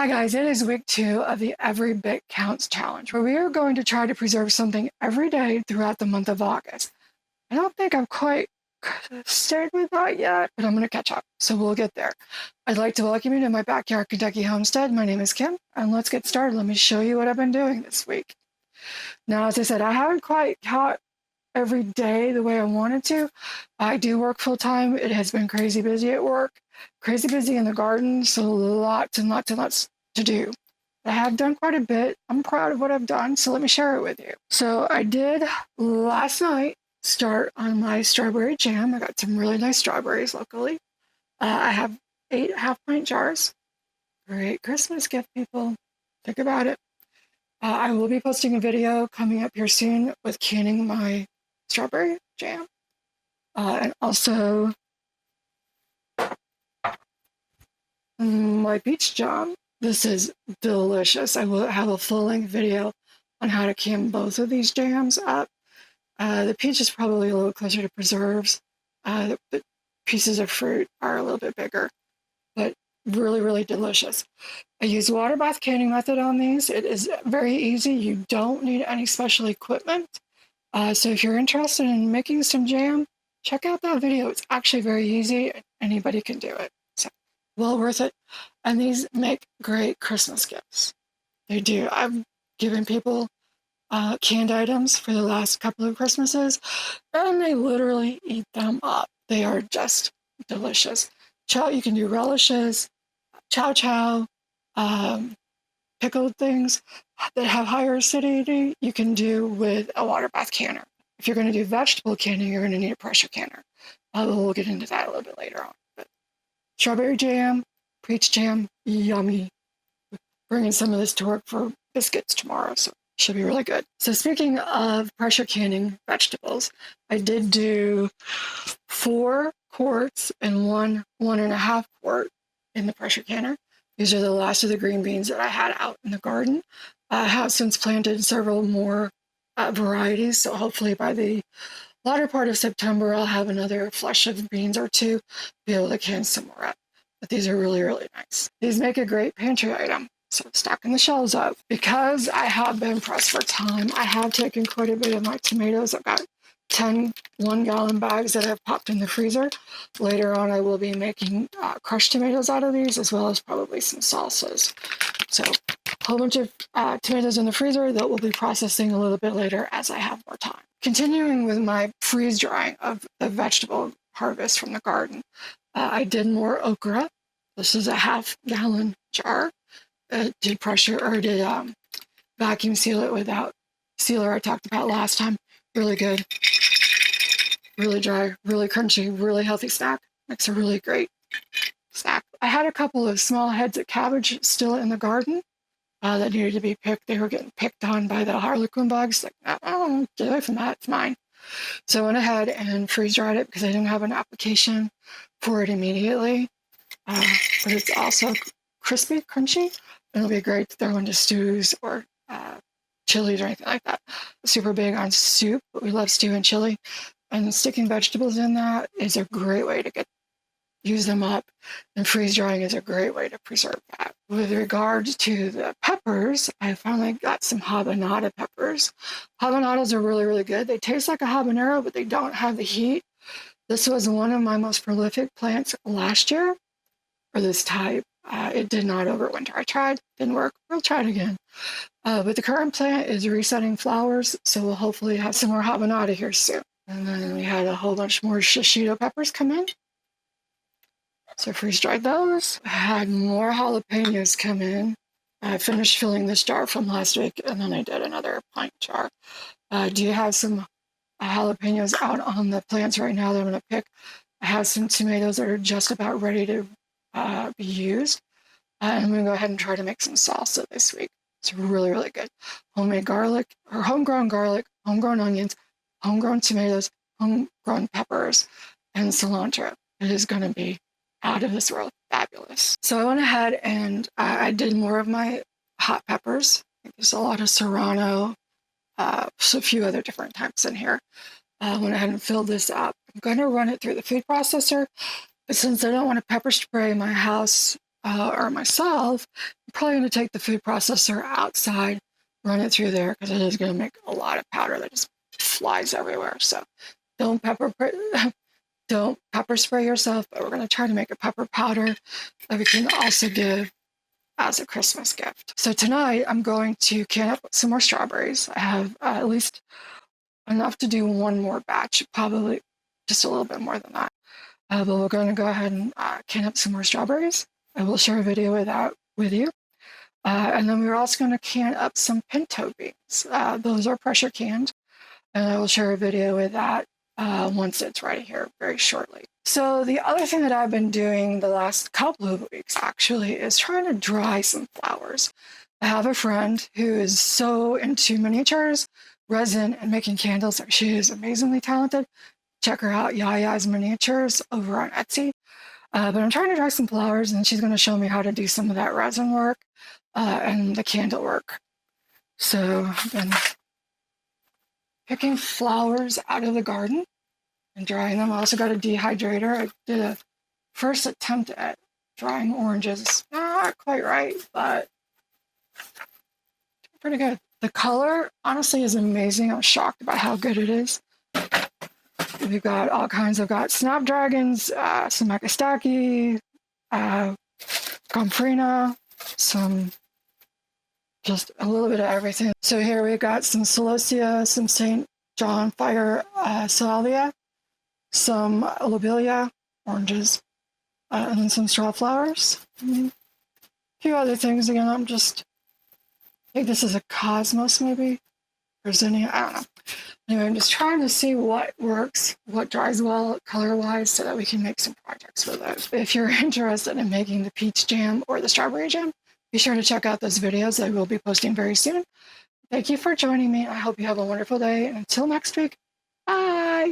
Hi guys, it is week 2 of the Every Bit Counts challenge, where we are going to try to preserve something every day throughout the month of August. I don't think I've quite started with that yet, but I'm going to catch up, so we'll get there. I'd like to welcome you to my backyard Kentucky homestead. My name is Kim, and let's get started. Let me show you what I've been doing this week. Now, as I said, I haven't quite caught every day the way I wanted to. I do work full time. It has been crazy busy at work, crazy busy in the garden, so lots and lots and lots to do. I have done quite a bit. I'm proud of what I've done, so let me share it with you. So I did last night start on my strawberry jam. I got some really nice strawberries locally. I have 8 half-pint jars. Great Christmas gift, people. Think about it. I will be posting a video coming up here soon with canning my strawberry jam. And also my peach jam. This is delicious. I will have a full-length video on how to can both of these jams up. The peach is probably a little closer to preserves. The pieces of fruit are a little bit bigger, but really, really delicious. I use water bath canning method on these. It is very easy. You don't need any special equipment. So if you're interested in making some jam, check out that video. It's actually very easy. Anybody can do it. So well worth it. And these make great Christmas gifts. They do. I've given people canned items for the last couple of Christmases, and they literally eat them up. They are just delicious. You can do relishes, chow chow, pickled things that have higher acidity, you can do with a water bath canner. If you're going to do vegetable canning, you're going to need a pressure canner. We'll get into that a little bit later on. But strawberry jam, peach jam, yummy. Bringing some of this to work for biscuits tomorrow, so it should be really good. So speaking of pressure canning vegetables, I did do 4 quarts and 1.5 quart in the pressure canner. These are the last of the green beans that I had out in the garden. I have since planted several more varieties, so hopefully by the latter part of September, I'll have another flush of beans or 2 to be able to can some more up. But these are really, really nice. These make a great pantry item, so stocking the shelves up. Because I have been pressed for time, I have taken quite a bit of my tomatoes. I've got 10 1-gallon bags that I've popped in the freezer. Later on, I will be making crushed tomatoes out of these, as well as probably some salsas. So a whole bunch of tomatoes in the freezer that we'll be processing a little bit later as I have more time. Continuing with my freeze drying of the vegetable harvest from the garden, I did more okra. This is a 1/2-gallon jar. Did vacuum seal it without sealer I talked about last time. Really good, really dry, really crunchy, really healthy snack. Makes a really great snack. I had a couple of small heads of cabbage still in the garden that needed to be picked. They were getting picked on by the harlequin bugs. Like, oh, get away from that, it's mine. So I went ahead and freeze dried it because I didn't have an application for it immediately. But it's also crispy, crunchy. It'll be great to throw into stews or chilies or anything like that. Super big on soup, but we love stew and chili. And sticking vegetables in that is a great way to use them up. And freeze drying is a great way to preserve that. With regards to the peppers, I finally got some habanero peppers. Habaneros are really, really good. They taste like a habanero, but they don't have the heat. This was one of my most prolific plants last year for this type. It did not overwinter. I tried, didn't work. We'll try it again. But the current plant is resetting flowers, so we'll hopefully have some more habanero here soon. And then we had a whole bunch more shishito peppers come in. So freeze-dried those. I had more jalapenos come in. I finished filling this jar from last week, and then I did another pint jar. Do you have some jalapenos out on the plants right now that I'm going to pick? I have some tomatoes that are just about ready to be used. And I'm going to go ahead and try to make some salsa this week. It's really, really good. Homemade garlic, or homegrown garlic, homegrown onions, homegrown tomatoes, homegrown peppers, and cilantro. It is going to be out of this world fabulous. So I went ahead and I did more of my hot peppers. There's a lot of serrano, so a few other different types in here. Went ahead and filled this up. I'm going to run it through the food processor, but since I don't want to pepper spray my house or myself, I'm probably going to take the food processor outside, run it through there because it is going to make a lot of powder that just flies everywhere. So don't don't pepper spray yourself, but we're going to try to make a pepper powder that we can also give as a Christmas gift. So tonight I'm going to can up some more strawberries. I have at least enough to do one more batch, probably just a little bit more than that. But we're going to go ahead and can up some more strawberries. I will share a video with that with you. And then we're also going to can up some pinto beans. Those are pressure canned, and I will share a video with that once it's ready here very shortly. So the other thing that I've been doing the last couple of weeks actually is trying to dry some flowers. I have a friend who is so into miniatures, resin, and making candles. She is amazingly talented. Check her out, Yaya's Miniatures, over on Etsy. But I'm trying to dry some flowers, and she's going to show me how to do some of that resin work and the candle work. So I've been picking flowers out of the garden and drying them. I also got a dehydrator. I did a first attempt at drying oranges. Not quite right, but pretty good. The color, honestly, is amazing. I'm shocked about how good it is. We've got all kinds. I've got snapdragons, some Makastaki, Gomfrina, some, just a little bit of everything. So here we've got some Celosia, some St. John Fire Salvia, some lobelia, oranges, and then some straw flowers. A few other things. Again, I think this is a Cosmos maybe, or Zinnia, I don't know. Anyway, I'm just trying to see what works, what dries well color-wise, so that we can make some projects with it. If you're interested in making the peach jam or the strawberry jam, be sure to check out those videos I will be posting very soon. Thank you for joining me. I hope you have a wonderful day, and until next week, bye!